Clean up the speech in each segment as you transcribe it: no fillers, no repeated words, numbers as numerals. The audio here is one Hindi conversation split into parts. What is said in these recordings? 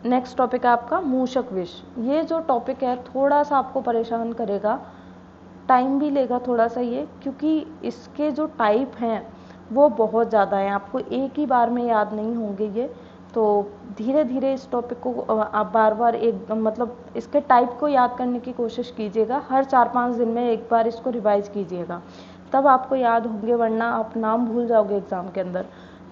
नेक्स्ट टॉपिक है आपका मूषक विष। ये जो टॉपिक है थोड़ा सा आपको परेशान करेगा, टाइम भी लेगा थोड़ा सा ये, क्योंकि इसके जो टाइप हैं वो बहुत ज़्यादा हैं, आपको एक ही बार में याद नहीं होंगे ये। तो धीरे धीरे इस टॉपिक को आप बार बार एक मतलब इसके टाइप को याद करने की कोशिश कीजिएगा, हर 4-5 दिन में एक बार इसको रिवाइज कीजिएगा, तब आपको याद होंगे, वरना आप नाम भूल जाओगे एग्ज़ाम के अंदर।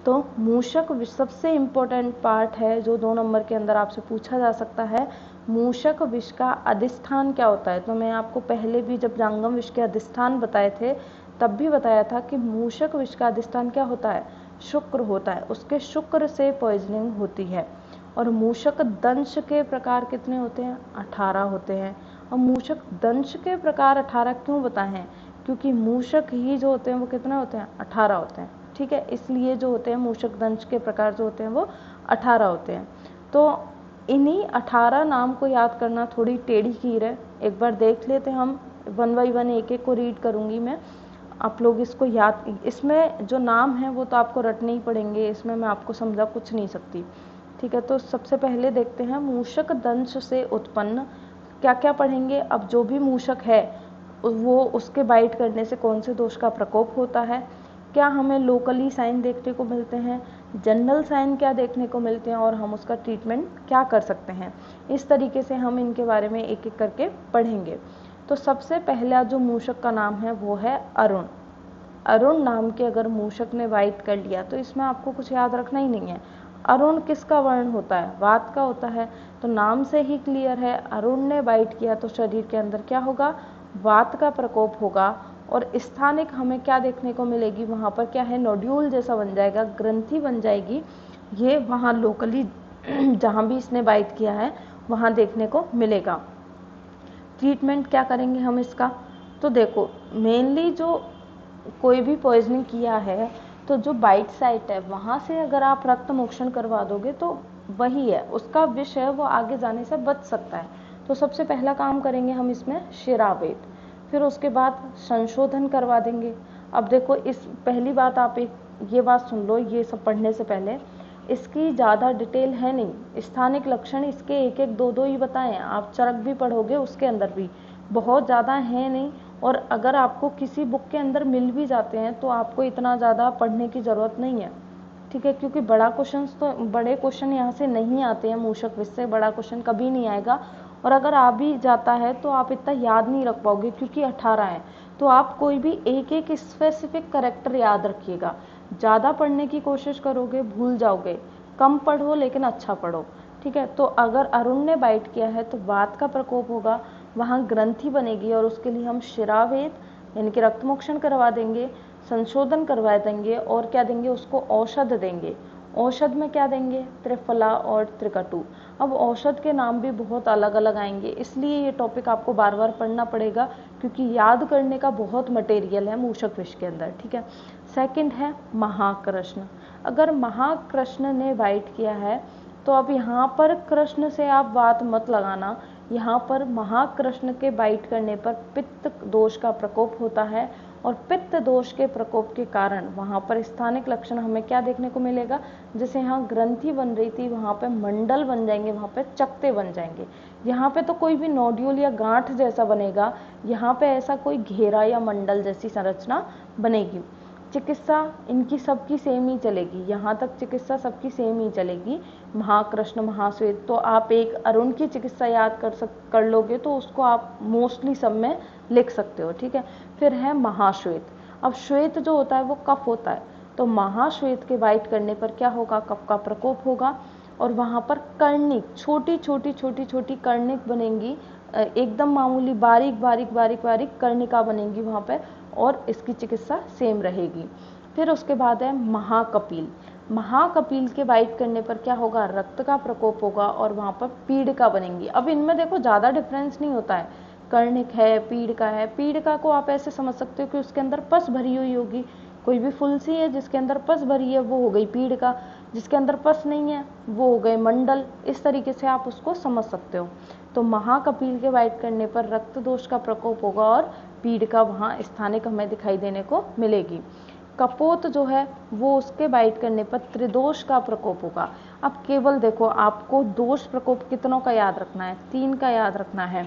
तो मूषक सबसे इम्पोर्टेंट पार्ट है जो 2 नंबर के अंदर आपसे पूछा जा सकता है। मूषक विष का अधिष्ठान क्या होता है? तो मैं आपको पहले भी जब जांगम विष के अधिष्ठान बताए थे तब भी बताया था कि मूषक विष का अधिष्ठान क्या होता है? शुक्र होता है, उसके शुक्र से पॉइजनिंग होती है। और मूषक दंश के प्रकार कितने होते हैं? 18 होते हैं। और मूषक दंश के प्रकार 18 क्यों बताए हैं? क्योंकि मूषक ही जो होते हैं वो कितने होते हैं? 18 होते हैं, ठीक है। इसलिए जो होते हैं मूषक दंश के प्रकार जो होते हैं वो 18 होते हैं। तो इन्हीं 18 नाम को याद करना थोड़ी टेढ़ी खीर है। एक बार देख लेते हैं हम, 1 बाय 1 एक एक को रीड करूँगी मैं, आप लोग इसको याद, इसमें जो नाम है वो तो आपको रटने ही पड़ेंगे, इसमें मैं आपको समझा कुछ नहीं सकती, ठीक है। तो सबसे पहले देखते हैं मूषक दंश से उत्पन्न, क्या क्या पढ़ेंगे। अब जो भी मूषक है वो उसके बाइट करने से कौन से दोष का प्रकोप होता है, क्या हमें लोकली साइन देखने को मिलते हैं, जनरल साइन क्या देखने को मिलते हैं, और हम उसका ट्रीटमेंट क्या कर सकते हैं। इस तरीके से हम इनके बारे में एक एक करके पढ़ेंगे। तो सबसे पहला जो मूषक का नाम है वो है अरुण। अरुण नाम के अगर मूषक ने बाइट कर लिया तो इसमें आपको कुछ याद रखना ही नहीं है। अरुण किसका वर्ण होता है? वात का होता है। तो नाम से ही क्लियर है, अरुण ने बाइट किया तो शरीर के अंदर क्या होगा? वात का प्रकोप होगा। और स्थानिक हमें क्या देखने को मिलेगी? वहाँ पर क्या है? नोड्यूल जैसा बन जाएगा, ग्रंथि बन जाएगी। ये वहाँ लोकली जहाँ भी इसने बाइट किया है वहाँ देखने को मिलेगा। ट्रीटमेंट क्या करेंगे हम इसका? तो देखो, मेनली जो कोई भी पॉइजनिंग किया है तो जो बाइट साइट है वहाँ से अगर आप रक्त मोक्षण करवा दोगे तो वही है, उसका विष है वो आगे जाने से बच सकता है। तो सबसे पहला काम करेंगे हम इसमें शिरावेद, फिर उसके बाद संशोधन करवा देंगे। अब देखो, इस पहली बात आप एक ये बात सुन लो, ये सब पढ़ने से पहले इसकी ज़्यादा डिटेल है नहीं, स्थानिक लक्षण इसके एक एक दो दो ही बताएं, आप चरक भी पढ़ोगे उसके अंदर भी बहुत ज़्यादा है नहीं। और अगर आपको किसी बुक के अंदर मिल भी जाते हैं तो आपको इतना ज़्यादा पढ़ने की ज़रूरत नहीं है, ठीक है, क्योंकि बड़े क्वेश्चन यहाँ से नहीं आते हैं, मूषक विष से बड़ा क्वेश्चन कभी नहीं आएगा। और अगर आ भी जाता है तो आप इतना याद नहीं रख पाओगे क्योंकि 18 है। तो आप कोई भी एक एक स्पेसिफिक कैरेक्टर याद रखिएगा, ज़्यादा पढ़ने की कोशिश करोगे भूल जाओगे। कम पढ़ो लेकिन अच्छा पढ़ो, ठीक है। तो अगर अरुण ने बाइट किया है तो वात का प्रकोप होगा, वहाँ ग्रंथि बनेगी और उसके लिए हम शिरावेद यानी कि रक्तमोक्षण करवा देंगे, संशोधन करवा देंगे और क्या देंगे? उसको औषध देंगे। औषध में क्या देंगे? त्रिफला और त्रिकटु। अब औषध के नाम भी बहुत अलग अलग आएंगे, इसलिए ये टॉपिक आपको बार बार पढ़ना पड़ेगा क्योंकि याद करने का बहुत मटेरियल है मूषक विष के अंदर, ठीक है। सेकंड है महाकृष्ण। अगर महाकृष्ण ने बाइट किया है तो अब यहाँ पर कृष्ण से आप बात मत लगाना, यहाँ पर महाकृष्ण के बाइट करने पर पित्त दोष का प्रकोप होता है और पित्त दोष के प्रकोप के कारण वहाँ पर स्थानिक लक्षण हमें क्या देखने को मिलेगा? जैसे यहाँ ग्रंथि बन रही थी वहाँ पे मंडल बन जाएंगे, वहाँ पे चकते बन जाएंगे। यहाँ पे तो कोई भी नोड्यूल या गांठ जैसा बनेगा, यहाँ पे ऐसा कोई घेरा या मंडल जैसी संरचना बनेगी। चिकित्सा इनकी सबकी सेम ही चलेगी, यहाँ तक चिकित्सा सबकी सेम ही चलेगी, महाकृष्ण महाश्वेत। तो आप एक अरुण की चिकित्सा याद कर लोगे तो उसको आप मोस्टली सब में लिख सकते हो, ठीक है। फिर है महाश्वेत। अब श्वेत जो होता है वो कफ होता है, तो महाश्वेत के बाइट करने पर क्या होगा? कफ का प्रकोप होगा और वहाँ पर कर्णिक छोटी छोटी छोटी छोटी कर्णिक बनेंगी, एकदम मामूली बारीक बारीक बारीक बारीक कर्णिका बनेंगी वहाँ पर, और इसकी चिकित्सा सेम रहेगी। फिर उसके बाद है महाकपिल। महाकपिल के बाइट करने पर क्या होगा? रक्त का प्रकोप होगा और वहाँ पर पीड़िका बनेंगी। अब इनमें देखो ज़्यादा डिफरेंस नहीं होता है, कर्णिक है, पीड़िका है। पीड़िका को आप ऐसे समझ सकते हो कि उसके अंदर पस भरी हुई होगी, कोई भी फुलसी है जिसके अंदर पस भरी है वो हो गई पीड़िका, जिसके अंदर पस नहीं है वो हो गए मंडल। इस तरीके से आप उसको समझ सकते हो। तो महाकपिल के बाइट करने पर रक्त दोष का प्रकोप होगा और पीड़िका वहाँ स्थानिक हमें दिखाई देने को मिलेगी। कपोत जो है वो उसके बाइट करने पर त्रिदोष का प्रकोप होगा। अब केवल देखो, आपको दोष प्रकोप कितनों का याद रखना है, 3 का याद रखना है,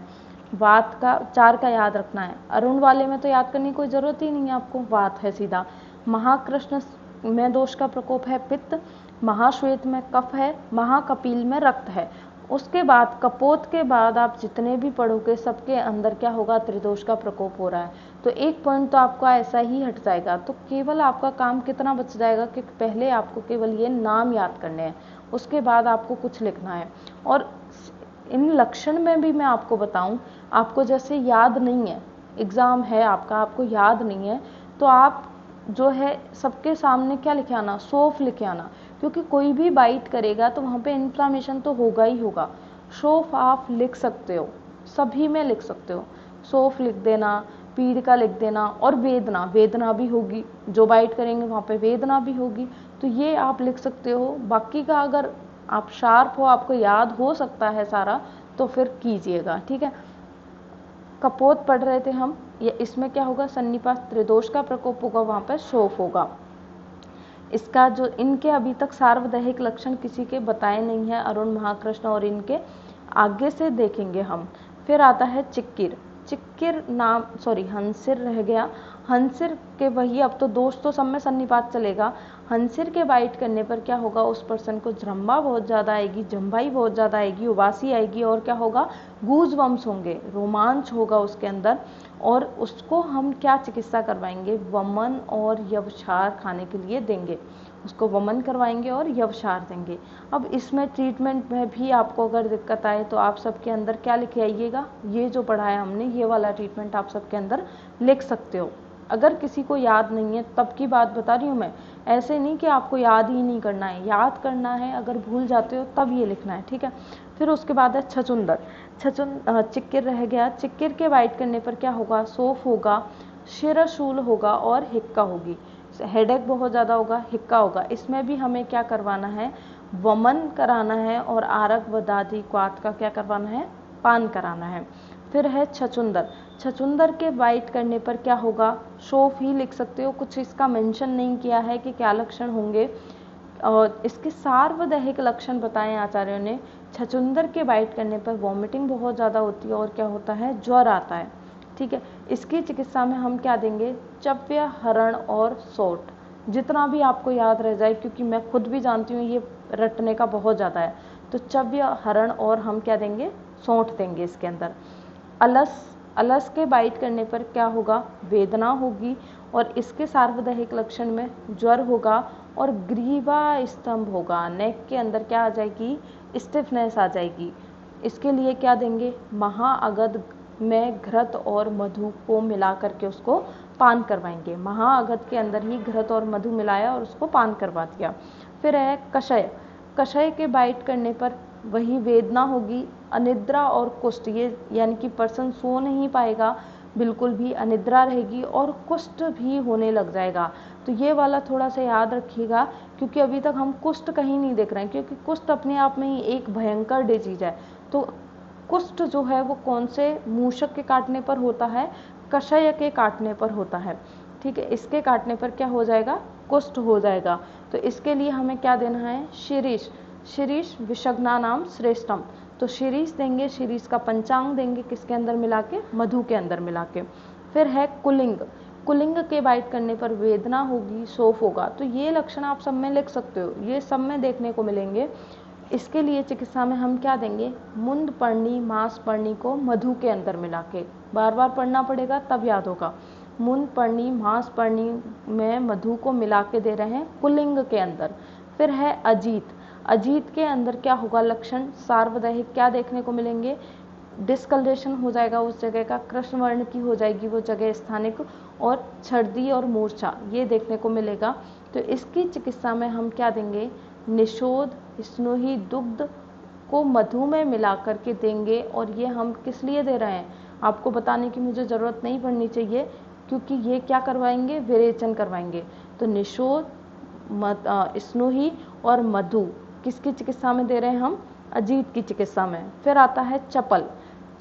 वात का 4 का याद रखना है। अरुण वाले में तो याद करने की कोई जरूरत ही नहीं है आपको, वात है सीधा। महाकृष्ण में दोष का प्रकोप है पित्त, महाश्वेत में कफ है, महाकपिल में रक्त है। उसके बाद कपोत के बाद आप जितने भी पढ़ोगे सबके अंदर क्या होगा, त्रिदोष का प्रकोप हो रहा है। तो एक पॉइंट तो आपका ऐसा ही हट जाएगा। तो केवल आपका काम कितना बच जाएगा कि पहले आपको केवल ये नाम याद करने हैं, उसके बाद आपको कुछ लिखना है। और इन लक्षण में भी मैं आपको बताऊं, आपको जैसे याद नहीं है, एग्जाम है आपका, आपको याद नहीं है, तो आप जो है सबके सामने क्या लिखे आना, सौफ लिखे आना, क्योंकि कोई भी बाइट करेगा तो वहाँ पे इन्फ्लामेशन तो होगा ही होगा। सौफ आप लिख सकते हो, सभी में लिख सकते हो, सौफ लिख देना, पीड़ का लिख देना, और वेदना, वेदना भी होगी, जो बाइट करेंगे वहाँ पे वेदना भी होगी, तो ये आप लिख सकते हो। बाकी का अगर आप शार्प हो, आपको याद हो सकता है सारा, तो फिर कीजिएगा, ठीक है। कपोत पढ़ रहे थे हम, ये इसमें क्या होगा, सन्निपात त्रिदोष का प्रकोप होगा, वहाँ पर शोफ होगा। इसका जो इनके अभी तक सार्वदैहिक लक्षण किसी के बताए नहीं है, अरुण, महाकृष्ण, और इनके आगे से देखेंगे हम। फिर आता है चिक्किर। चिक्किर नाम, सॉरी हंसिर रह गया। हंसिर के वही, अब तो दोष तो सब में सन्निपात चलेगा। हंसिर के बाइट करने पर क्या होगा, उस पर्सन को जृंभा बहुत ज़्यादा आएगी, जंभाई बहुत ज़्यादा आएगी, उबासी आएगी, और क्या होगा, गूजबम्स होंगे, रोमांच होगा उसके अंदर। और उसको हम क्या चिकित्सा करवाएंगे, वमन और यवक्षार खाने के लिए देंगे, उसको वमन करवाएंगे और यवक्षार देंगे। अब इसमें ट्रीटमेंट में भी आपको अगर दिक्कत आए तो आप सबके अंदर क्या लिखे आइएगा, ये जो पढ़ाया हमने ये वाला ट्रीटमेंट आप सबके अंदर लिख सकते हो। अगर किसी को याद नहीं है तब की बात बता रही हूँ मैं, ऐसे नहीं कि आपको याद ही नहीं करना है, याद करना है, अगर भूल जाते हो तब ये लिखना है, ठीक है। फिर उसके बाद है छचुंदर। चिक्किर रह गया। चिक्किर के बाइट करने पर क्या होगा, सौफ होगा, शिरशूल होगा और हिक्का होगी, हेडेक बहुत ज़्यादा होगा, हिक्का होगा। इसमें भी हमें क्या करवाना है, वमन कराना है, और आरक व दादी क्वात का क्या करवाना है, पान कराना है। फिर है छचुंदर। छचुंदर के बाइट करने पर क्या होगा, शोफ ही लिख सकते हो, कुछ इसका मेंशन नहीं किया है कि क्या लक्षण होंगे। और इसके सार्वदैहिक लक्षण बताएं आचार्यों ने। छचुंदर के बाइट करने पर वॉमिटिंग बहुत ज़्यादा होती है, और क्या होता है, ज्वर आता है, ठीक है। इसकी चिकित्सा में हम क्या देंगे, चव्य, हरण और सोट, जितना भी आपको याद रह जाए, क्योंकि मैं खुद भी जानती हूँ ये रटने का बहुत ज़्यादा है। तो चव्य, हरण और हम क्या देंगे, सोंठ देंगे इसके अंदर। अलस, अलस के बाइट करने पर क्या होगा, वेदना होगी, और इसके सार्वदैहिक लक्षण में ज्वर होगा और ग्रीवा स्तंभ होगा, नेक के अंदर क्या आ जाएगी, स्टिफनेस आ जाएगी। इसके लिए क्या देंगे, महाअगद में घृत और मधु को मिला करके उसको पान करवाएंगे। महाअगद के अंदर ही घृत और मधु मिलाया और उसको पान करवा दिया। फिर है कषय। कषय के बाइट करने पर वही वेदना होगी, अनिद्रा और कुष्ठ, ये यानी कि पर्सन सो नहीं पाएगा, बिल्कुल भी अनिद्रा रहेगी, और कुष्ठ भी होने लग जाएगा। तो ये वाला थोड़ा सा याद रखिएगा, क्योंकि अभी तक हम कुष्ठ कहीं नहीं देख रहे हैं, क्योंकि कुष्ठ अपने आप में ही एक भयंकर डिजीज है। तो कुष्ठ जो है वो कौन से मूषक के काटने पर होता है, कषय के काटने पर होता है, ठीक है। इसके काटने पर क्या हो जाएगा, कुष्ठ हो जाएगा। तो इसके लिए हमें क्या देना है, शिरीष। शिरीष विषग्ना नाम श्रेष्ठम, तो शिरीष देंगे, शिरीष का पंचांग देंगे, किसके अंदर मिला के, मधु के अंदर मिला के। फिर है कुलिंग। कुलिंग के बाइट करने पर वेदना होगी, शोफ होगा। तो ये लक्षण आप सब में लिख सकते हो, ये सब में देखने को मिलेंगे। इसके लिए चिकित्सा में हम क्या देंगे, मुंड पर्णी, मांस पर्णी को मधु के अंदर मिला के, बार बार पढ़ना पड़ेगा तब याद होगा। मुंड पर्णी, मांस पर्णी में मधु को मिला के दे रहे हैं कुलिंग के अंदर। फिर है अजीत। अजीत के अंदर क्या होगा लक्षण, सार्वदैहिक क्या देखने को मिलेंगे, डिस्कलरेशन हो जाएगा उस जगह का, कृष्ण वर्ण की हो जाएगी वो जगह स्थानिक, और छर्दी और मूर्छा ये देखने को मिलेगा। तो इसकी चिकित्सा में हम क्या देंगे, निषोध, स्नोही दुग्ध को मधु में मिला करके देंगे। और ये हम किस लिए दे रहे हैं, आपको बताने की मुझे ज़रूरत नहीं पड़नी चाहिए, क्योंकि ये क्या करवाएंगे, विरेचन करवाएंगे। तो निषोध, स्नोही और मधु किसकी चिकित्सा में दे रहे हैं हम, अजीत की चिकित्सा में। फिर आता है चपल।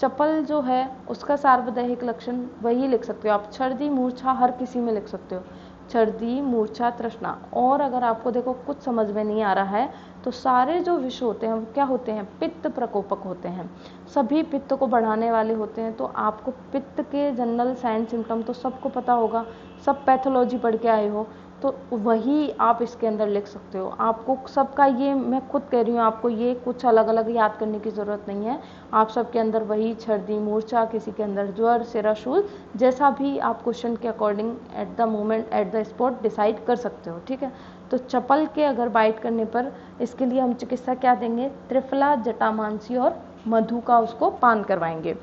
चपल जो है उसका सार्वदैहिक लक्षण वही लिख सकते हो आप, छर्दी मूर्छा हर किसी में लिख सकते हो। छर्दी, मूर्छा, तृष्णा। और अगर आपको देखो कुछ समझ में नहीं आ रहा है तो सारे जो विष होते हैं वो क्या होते हैं, पित्त प्रकोपक होते हैं, सभी पित्त को बढ़ाने वाले होते हैं। तो आपको पित्त के जनरल साइन सिम्टम तो सबको पता होगा, सब पैथोलॉजी पढ़ के आए हो, तो वही आप इसके अंदर लिख सकते हो। आपको सबका, ये मैं खुद कह रही हूँ, आपको ये कुछ अलग अलग याद करने की ज़रूरत नहीं है। आप सबके अंदर वही छर्दी, मूर्छा, किसी के अंदर ज्वर, सिराशूल, जैसा भी आप क्वेश्चन के according at the moment at the spot decide कर सकते हो। ठीक है, तो चपल के अगर बाइट करने पर इसके लिए हम चिकित्सा क्या देंगे, त्रिफला, जटामांसी और मधु का उसको पान करवाएंगे।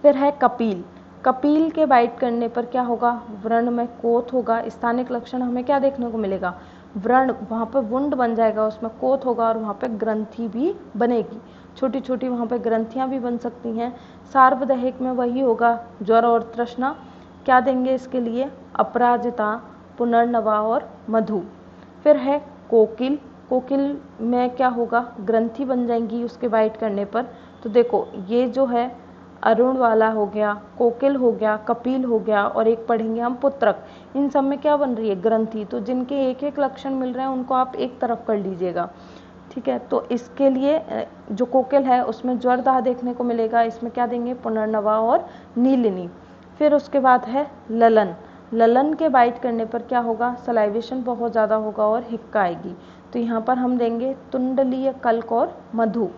फिर है कपिल। कपिल के बाइट करने पर क्या होगा, व्रण में कोत होगा। स्थानिक लक्षण हमें क्या देखने को मिलेगा, व्रण, वहाँ पे वुंड बन जाएगा, उसमें कोत होगा और वहाँ पे ग्रंथि भी बनेगी, छोटी छोटी वहाँ पे ग्रंथियाँ भी बन सकती हैं। सार्वदेहिक में वही होगा, ज्वर और तृष्णा। क्या देंगे इसके लिए, अपराजिता, पुनर्नवा और मधु। फिर है कोकिल। कोकिल में क्या होगा, ग्रंथि बन जाएंगी उसके बाइट करने पर। तो देखो ये जो है अरुण वाला हो गया, कोकिल हो गया, कपिल हो गया, और एक पढ़ेंगे हम पुत्रक। इन सब में क्या बन रही है, ग्रंथि। तो जिनके एक एक लक्षण मिल रहे हैं उनको आप एक तरफ कर लीजिएगा। ठीक है, तो इसके लिए जो कोकिल है उसमें ज्वरदाह देखने को मिलेगा, इसमें क्या देंगे, पुनर्नवा और नीलिनी। फिर उसके बाद है ललन। ललन के बाइट करने पर क्या होगा, सलाइवेशन बहुत ज़्यादा होगा और हिक्का आएगी। तो यहाँ पर हम देंगे तुंडलीय कल्क और मधु।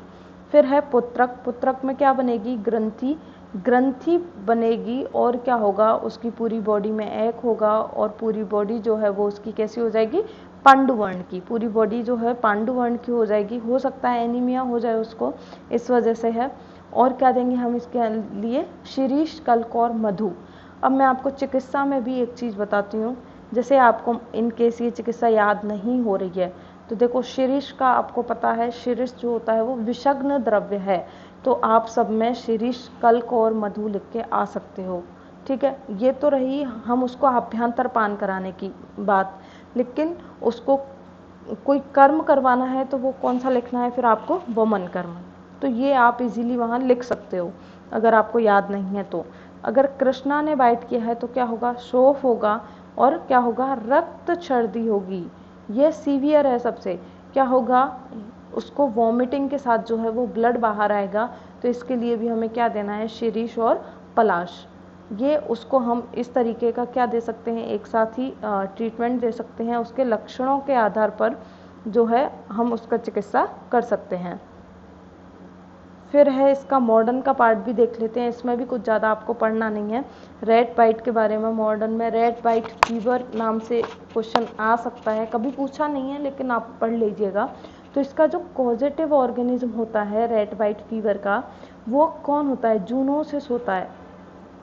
फिर है पुत्रक। पुत्रक में क्या बनेगी, ग्रंथि, ग्रंथि बनेगी और क्या होगा, उसकी पूरी बॉडी में एक होगा और पूरी बॉडी जो है वो उसकी कैसी हो जाएगी, पांडुवर्ण की, पूरी बॉडी जो है पांडुवर्ण की हो जाएगी। हो सकता है एनीमिया हो जाए उसको, इस वजह से है। और क्या देंगे हम इसके लिए, शिरीष, कल्क और मधु। अब मैं आपको चिकित्सा में भी एक चीज़ बताती हूँ, जैसे आपको इन केस ये चिकित्सा याद नहीं हो रही है तो देखो, शिरीष का आपको पता है, शिरीष जो होता है वो विषग्न द्रव्य है, तो आप सब में शिरीष, कल्क और मधु लिख के आ सकते हो। ठीक है, ये तो रही हम उसको अभ्यंतर पान कराने की बात, लेकिन उसको कोई कर्म करवाना है तो वो कौन सा लिखना है फिर आपको, वमन कर्म। तो ये आप इजीली वहाँ लिख सकते हो अगर आपको याद नहीं है तो। अगर कृष्णा ने बाइट किया है तो क्या होगा, शोफ होगा और क्या होगा, रक्त छर्दी होगी, ये सीवियर है सबसे। क्या होगा, उसको वॉमिटिंग के साथ जो है वो ब्लड बाहर आएगा। तो इसके लिए भी हमें क्या देना है, शिरीष और पलाश। ये उसको हम इस तरीके का क्या दे सकते हैं, एक साथ ही ट्रीटमेंट दे सकते हैं, उसके लक्षणों के आधार पर जो है हम उसका चिकित्सा कर सकते हैं। फिर है इसका मॉडर्न का पार्ट भी देख लेते हैं, इसमें भी कुछ ज़्यादा आपको पढ़ना नहीं है। रेड बाइट के बारे में, मॉडर्न में रेड बाइट फीवर नाम से क्वेश्चन आ सकता है, कभी पूछा नहीं है लेकिन आप पढ़ लीजिएगा। तो इसका जो कॉजेटिव ऑर्गेनिज्म होता है रेड बाइट फीवर का, वो कौन होता है, जूनोसिस होता है,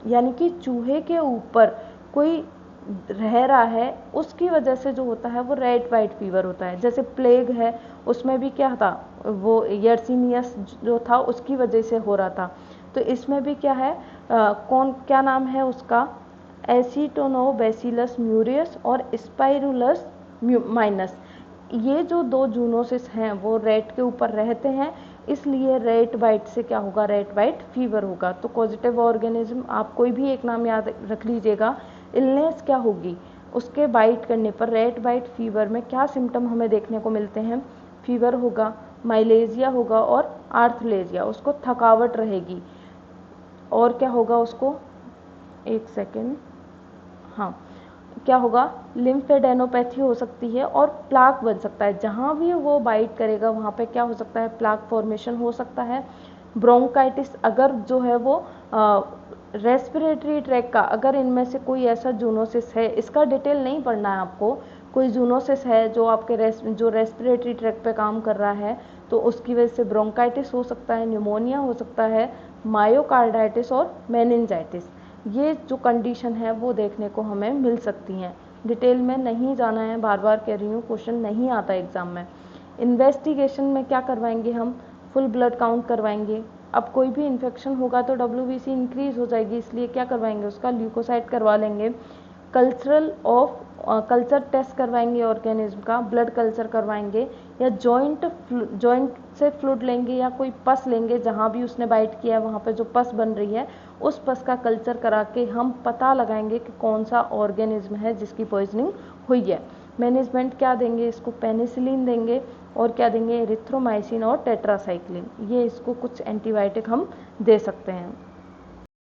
यानी कि चूहे के ऊपर कोई रह रहा है उसकी वजह से जो होता है वो रेड वाइट फीवर होता है। जैसे प्लेग है, उसमें भी क्या था, वो यर्सीनियस जो था उसकी वजह से हो रहा था। तो इसमें भी क्या है, कौन, क्या नाम है उसका, एसिटोनोबैसिलस म्यूरियस और स्पाइरुलस माइनस। ये जो दो जूनोसिस हैं वो रेट के ऊपर रहते हैं, इसलिए रेट बाइट से क्या होगा, रेट बाइट फीवर होगा। तो पॉजिटिव ऑर्गेनिज्म आप कोई भी एक नाम याद रख लीजिएगा। इलनेस क्या होगी, उसके बाइट करने पर रेट बाइट फीवर में क्या सिम्टम हमें देखने को मिलते हैं, फीवर होगा, माइलेजिया होगा और आर्थलेजिया, उसको थकावट रहेगी। और क्या होगा उसको, एक सेकेंड, हाँ, क्या होगा, लिम्फेडेनोपैथी हो सकती है और प्लाक बन सकता है। जहाँ भी वो बाइट करेगा वहाँ पे क्या हो सकता है, प्लाक फॉर्मेशन हो सकता है। ब्रोंकाइटिस, अगर जो है वो रेस्पिरेटरी ट्रैक का, अगर इनमें से कोई ऐसा जूनोसिस है, इसका डिटेल नहीं पढ़ना है आपको, कोई जूनोसिस है जो आपके जो रेस्पिरेटरी ट्रैक पे काम कर रहा है, तो उसकी वजह से ब्रोंकाइटिस हो सकता है, न्यूमोनिया हो सकता है, मायोकार्डाइटिस और मेनिंजाइटिस। ये जो कंडीशन है वो देखने को हमें मिल सकती हैं। डिटेल में नहीं जाना है, बार बार कह रही हूँ, क्वेश्चन नहीं आता एग्जाम में। इन्वेस्टिगेशन में क्या करवाएंगे हम, फुल ब्लड काउंट करवाएंगे। अब कोई भी इन्फेक्शन होगा तो WBC इंक्रीज हो जाएगी, इसलिए क्या करवाएंगे, उसका ल्यूकोसाइट करवा लेंगे। कल्चरल ऑफ कल्चर टेस्ट करवाएंगे ऑर्गेनिज्म का, ब्लड कल्चर करवाएंगे, या जॉइंट से फ्लूइड लेंगे या कोई पस लेंगे, जहाँ भी उसने बाइट किया है वहाँ पे जो पस बन रही है उस पस का कल्चर करा के हम पता लगाएंगे कि कौन सा ऑर्गेनिज्म है जिसकी पॉइजनिंग हुई है। मैनेजमेंट क्या देंगे इसको, पेनिसिलिन देंगे और क्या देंगे, एरिथ्रोमाइसिन और टेट्रासाइक्लिन, ये इसको कुछ एंटीबायोटिक हम दे सकते हैं।